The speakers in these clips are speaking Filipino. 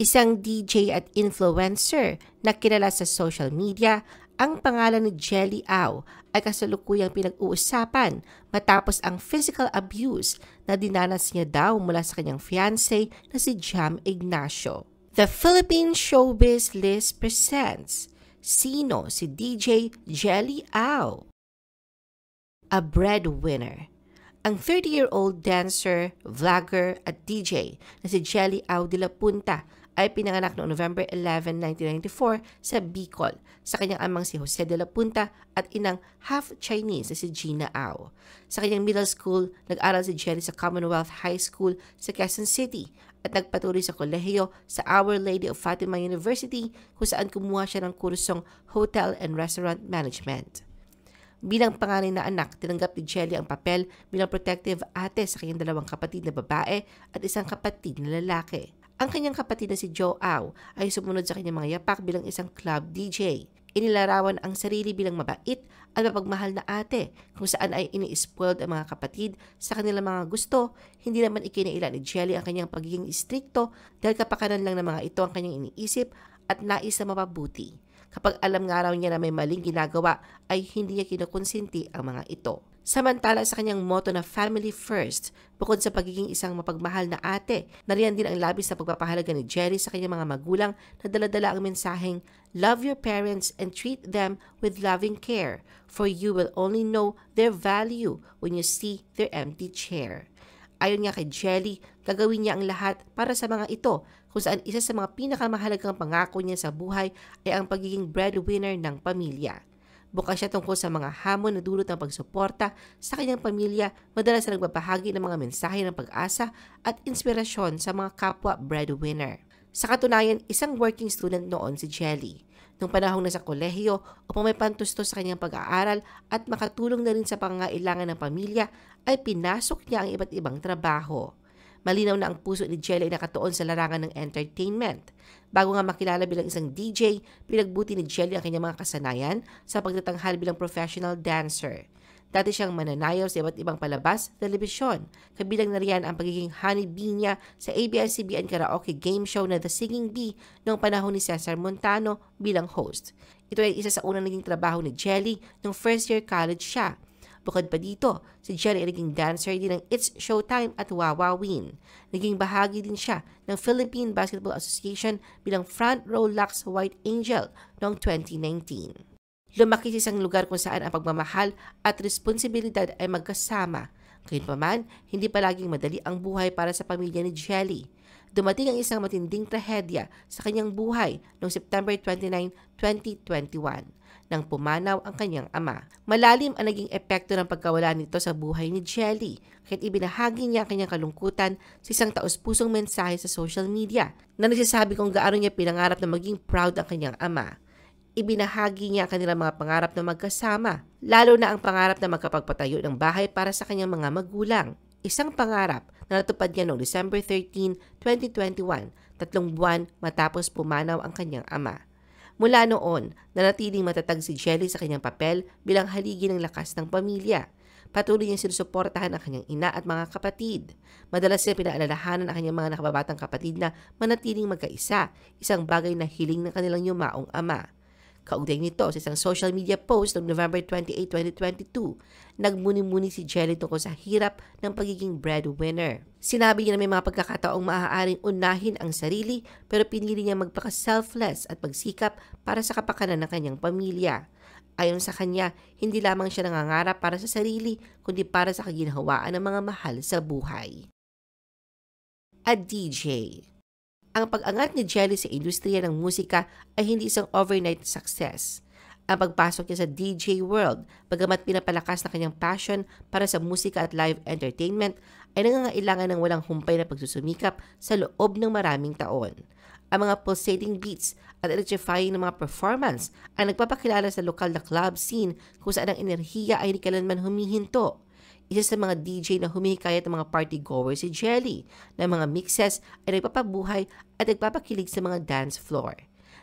Isang DJ at influencer na kilala sa social media, ang pangalan ni Jelly Au ay kasalukuyang pinag-uusapan matapos ang physical abuse na dinanas niya daw mula sa kanyang fiancé na si Jam Ignacio. The Philippine Showbiz List presents Sino si DJ Jelly Au? A breadwinner. Ang 30-year-old dancer, vlogger at DJ na si Jelly Au de la Punta ay pinanganak noong November 11, 1994 sa Bicol sa kanyang amang si Jose de la Punta at inang half-Chinese na si Gina Au. Sa kanyang middle school, nag-aral si Jelly sa Commonwealth High School sa Quezon City at nagpatuloy sa kolehiyo sa Our Lady of Fatima University kung saan kumuha siya ng kursong Hotel and Restaurant Management. Bilang panganay na anak, tinanggap ni Jelly ang papel bilang protective ate sa kanyang dalawang kapatid na babae at isang kapatid na lalaki. Ang kanyang kapatid na si Joe Au ay sumunod sa kanyang mga yapak bilang isang club DJ. Inilarawan ang sarili bilang mabait at mapagmahal na ate kung saan ay ini-spoiled ang mga kapatid sa kanilang mga gusto. Hindi naman ikinailan ni Jelly ang kanyang pagiging istrikto dahil kapakanan lang ng mga ito ang kanyang iniisip at nais na mapabuti. Kapag alam nga raw niya na may maling ginagawa ay hindi niya kinukonsinti ang mga ito. Samantala sa kanyang motto na family first, bukod sa pagiging isang mapagmahal na ate, nariyan din ang labis na pagpapahalaga ni Jelly sa kanyang mga magulang na dala-dala ang mensaheng, love your parents and treat them with loving care, for you will only know their value when you see their empty chair. Ayon nga kay Jelly, gagawin niya ang lahat para sa mga ito, kung saan isa sa mga pinakamahalagang pangako niya sa buhay ay ang pagiging breadwinner ng pamilya. Bukas siya tungkol sa mga hamon na dulot ng pagsuporta sa kanyang pamilya, madalas na nagbabahagi ng mga mensahe ng pag-asa at inspirasyon sa mga kapwa breadwinner. Sa katunayan, isang working student noon si Jelly. Nung panahong nasa kolehiyo, upang may pantusto sa kanyang pag-aaral at makatulong na rin sa pangangailangan ng pamilya, ay pinasok niya ang iba't ibang trabaho. Malinaw na ang puso ni Jelly ay nakatuon sa larangan ng entertainment. Bago nga makilala bilang isang DJ, pinagbuti ni Jelly ang kanyang mga kasanayan sa pagtatanghal bilang professional dancer. Dati siyang mananayaw sa iba't ibang palabas, telebisyon. Kabilang na riyan ang pagiging honeybee niya sa ABS-CBN karaoke game show na The Singing Bee noong panahon ni Cesar Montano bilang host. Ito ay isa sa unang naging trabaho ni Jelly nung first year college siya. Bukod pa dito, si Jelly ay naging dancer din ng It's Showtime at Wawawin. Naging bahagi din siya ng Philippine Basketball Association bilang Front Row Lux White Angel noong 2019. Lumaki sa isang lugar kung saan ang pagmamahal at responsibilidad ay magkasama. Gayunpaman, hindi palaging madali ang buhay para sa pamilya ni Jelly. Dumating ang isang matinding trahedya sa kanyang buhay noong September 29, 2021. Nang pumanaw ang kanyang ama. Malalim ang naging epekto ng pagkawala nito sa buhay ni Jelly, kahit ibinahagi niya ang kanyang kalungkutan sa isang taos-pusong mensahe sa social media na nagsasabi kung gaano niya pinangarap na maging proud ang kanyang ama. Ibinahagi niya ang kanilang mga pangarap na magkasama, lalo na ang pangarap na magkapagpatayo ng bahay para sa kanyang mga magulang. Isang pangarap na natupad niya noong December 13, 2021, 3 buwan matapos pumanaw ang kanyang ama. Mula noon, nanatiling matatag si Jelly sa kanyang papel bilang haligi ng lakas ng pamilya. Patuloy niyang sinusuportahan ang kanyang ina at mga kapatid. Madalas niya pinaalalahanan ang kanyang mga nakababatang kapatid na manatiling magkaisa, isang bagay na hiling ng kanilang yumaong ama. Kaugnay nito sa isang social media post noong November 28, 2022, nagmuni-muni si Jelly tungkol sa hirap ng pagiging breadwinner. Sinabi niya na may mga pagkakataong maaaring unahin ang sarili pero pinili niya magpaka-selfless at magsikap para sa kapakanan ng kanyang pamilya. Ayon sa kanya, hindi lamang siya nangangarap para sa sarili kundi para sa kaginhawaan ng mga mahal sa buhay. A DJ. Ang pag-angat ni Jelly sa industriya ng musika ay hindi isang overnight success. Ang pagpasok niya sa DJ world, bagamat pinapalakas na kanyang passion para sa musika at live entertainment, ay nangangailangan ng walang humpay na pagsusumikap sa loob ng maraming taon. Ang mga pulsating beats at electrifying na mga performance ay nagpapakilala sa lokal na club scene kung saan ang enerhiya ay hindi kailanman humihinto. Isa sa mga DJ na humihikayat ng mga party-goer si Jelly, na mga mixes ay nagpapabuhay at nagpapakilig sa mga dance floor.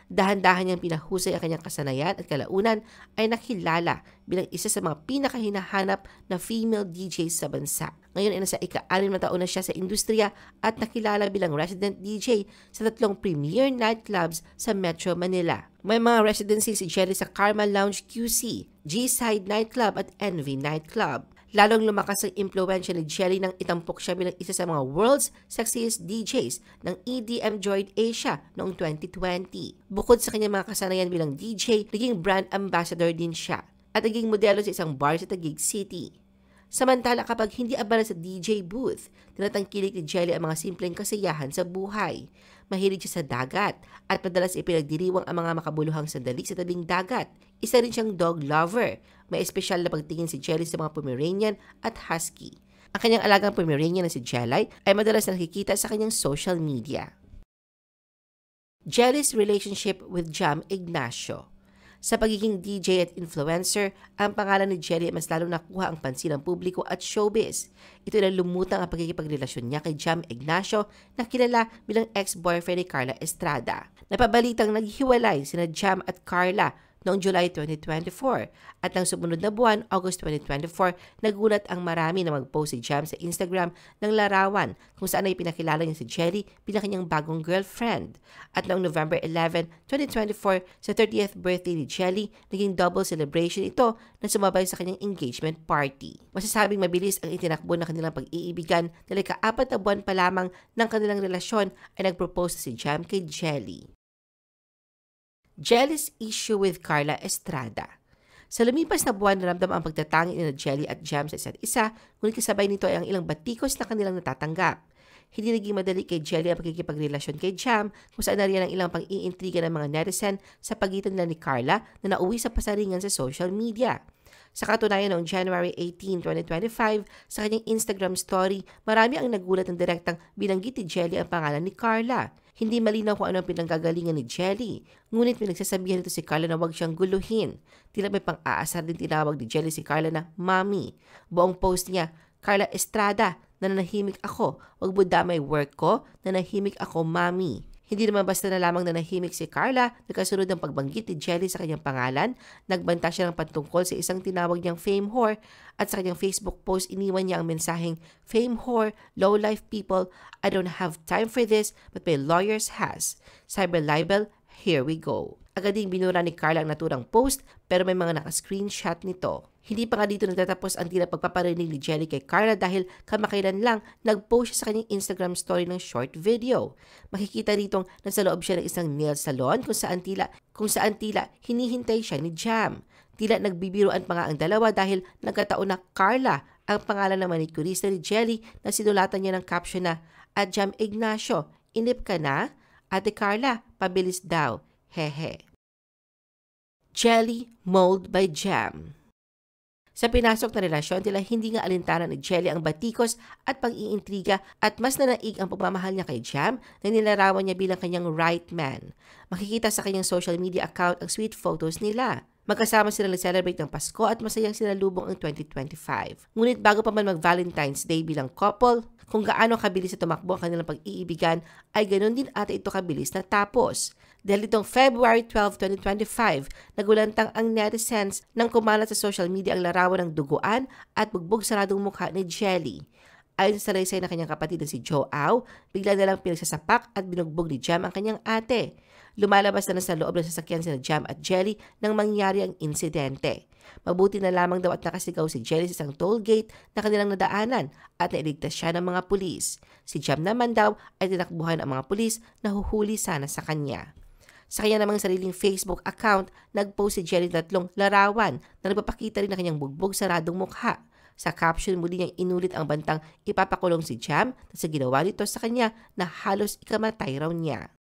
Dahan-dahan niyang pinahusay ang kanyang kasanayan at kalaunan ay nakilala bilang isa sa mga pinakahinahanap na female DJs sa bansa. Ngayon ay nasa ika-6 na taon na siya sa industriya at nakilala bilang resident DJ sa 3 premier nightclubs sa Metro Manila. May mga residency si Jelly sa Karma Lounge QC, G-Side Nightclub at Envy Nightclub. Lalong lumakas ang impluwensya ni Jelly nang itampok siya bilang isa sa mga world's sexiest DJs ng EDM Joint Asia noong 2020. Bukod sa kanyang mga kasanayan bilang DJ, naging brand ambassador din siya at naging modelo sa isang bar sa Taguig City. Samantala kapag hindi abala sa DJ booth, tinatangkilik ni Jelly ang mga simpleng kasiyahan sa buhay. Mahilig siya sa dagat at madalas ipinagdiriwang ang mga makabuluhang sandali sa tabing dagat. Isa rin siyang dog lover. May espesyal na pagtingin si Jelly sa mga Pomeranian at Husky. Ang kanyang alagang Pomeranian na si Jelly ay madalas na nakikita sa kanyang social media. Jelly's relationship with Jam Ignacio. Sa pagiging DJ at influencer, ang pangalan ni Jelly ay mas lalong nakuha ang pansin ng publiko at showbiz. Ito na lumutang ang pagkikipagrelasyon niya kay Jam Ignacio na kilala bilang ex-boyfriend ni Carla Estrada. Napabalitang naghiwalay sina Jam at Carla noong July 2024 at ng sumunod na buwan, August 2024, nagulat ang marami na mag-post si Jam sa Instagram ng larawan kung saan ay pinakilala niya si Jelly bilang kanyang bagong girlfriend. At noong November 11, 2024, sa 30th birthday ni Jelly, naging double celebration ito na sumabay sa kanyang engagement party. Masasabing mabilis ang itinakbo ng kanilang pag-iibigan dahil ka-4 na buwan pa lamang ng kanilang relasyon ay nag-propose si Jam kay Jelly. Jelly's issue with Carla Estrada. Sa lumipas na buwan, naramdam ang pagtatangi ni Jelly at Jam sa isa't isa, ngunit kasabay nito ay ang ilang batikos na kanilang natatanggap. Hindi naging madali kay Jelly ang pagkikipagrelasyon kay Jam, kung saan nariyan ang ilang pang-iintriga ng mga netizen sa pagitan nila ni Carla na nauwi sa pasaringan sa social media. Sa katunayan noong January 18, 2025, sa kanyang Instagram story, marami ang nagulat ng direktang binanggit ni Jelly ang pangalan ni Carla. Hindi malinaw kung ano ang pinanggagalingan ni Jelly, ngunit may nagsasabihan nito si Carla na huwag siyang guluhin. Tila may pang-aasar din tinawag ni Jelly si Carla na Mommy. Buong post niya, Carla Estrada, nananahimik ako, huwag mo damay work ko, nanahimik ako Mommy. Hindi naman basta na lamang nanahimik si Carla, nagkasunod ng pagbanggit ni Jelly sa kanyang pangalan, nagbanta siya ng patungkol sa isang tinawag niyang fame whore at sa kanyang Facebook post iniwan niya ang mensaheng, "Fame whore, low-life people, I don't have time for this but my lawyers has. Cyber libel, here we go." Agad ding binura ni Carla ang naturang post pero may mga naka-screenshot nito. Hindi pa nga dito nagtatapos ang tila pagpaparinig ni Jelly kay Carla dahil kamakailan lang nag-post siya sa kanyang Instagram story ng short video. Makikita ditong nasa loob siya ng isang nail salon kung saan tila hinihintay siya ni Jam. Tila nagbibiruan pa nga ang dalawa dahil nagkataon na Carla ang pangalan ng manicurista ni Jelly na sinulatan niya ng caption na, "At Jam Ignacio, inip ka na? Ate Carla, pabilis daw. Hehe." Jelly mold by Jam. Sa pinasok na relasyon, tila hindi nga alintanan ni Jelly ang batikos at pag-iintriga at mas nanaig ang pagmamahal niya kay Jam na nilarawan niya bilang kanyang right man. Makikita sa kanyang social media account ang sweet photos nila. Magkasama sila nag-celebrate ng Pasko at masayang sinalubong ang 2025. Ngunit bago pa man mag-Valentine's Day bilang couple, kung gaano kabilis na tumakbo ang kanilang pag-iibigan, ay ganoon din ata ito kabilis na tapos. Dahil itong February 12, 2025, nagulantang ang netizens nang kumalat sa social media ang larawan ng duguan at bugbog saradong mukha ni Jelly. Ayon sa salaysay na kanyang kapatid na si Joe Au, bigla na lang pinagsasapak at binugbog ni Jam ang kanyang ate. Lumalabas na sa loob ng sasakyan sina Jam at Jelly nang mangyari ang insidente. Mabuti na lamang daw at nakasigaw si Jelly sa isang toll gate na kanilang nadaanan at nailigtas siya ng mga pulis. Si Jam naman daw ay tinakbuhan ang mga pulis na huhuli sana sa kanya. Sa kanya namang sariling Facebook account, nag-post si Jelly 3 larawan na nagpapakita rin ng kanyang bugbog saradong mukha. Sa caption, muli niyang inulit ang bantang ipapakulong si Jam at sa ginawa nito sa kanya na halos ikamatay raw niya.